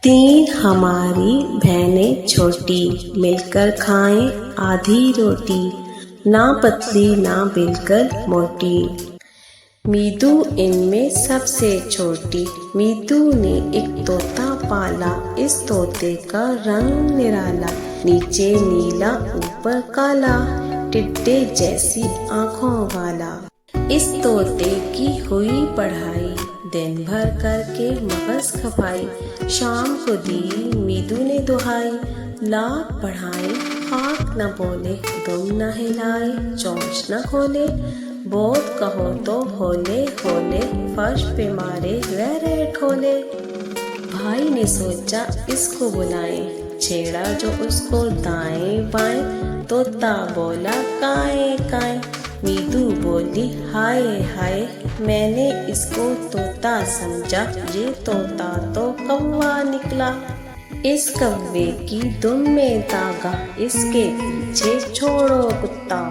तीन हमारी बहनें छोटी, मिलकर खाएं आधी रोटी, ना पतली ना बिल्कुल मोटी। मीदू इनमें सबसे छोटी, मीदू ने एक तोता पाला, इस तोते का रंग निराला, नीचे नीला ऊपर काला, टिड्डे जैसी आँखों वाला। इस तोते की हुई पढ़ाई, दिन भर करके मगज खपाई, शाम को दी मीदू ने दुहाई, लाख पढ़ाए आँख न बोले, दुम न हिलाए चोंच न खोले, बहुत कहो तो होले होले, फर्श पे मारे रे ठोले। भाई ने सोचा इसको बुलाए, छेड़ा जो उसको दाएं बाएं, तोता बोला काएं काएं, मीदू बोली हाय हाय, मैंने इसको तोता समझा, ये तोता तो कौवा निकला। इस कौवे की दुम में धागा, इसके पीछे छोड़ो कुत्ता।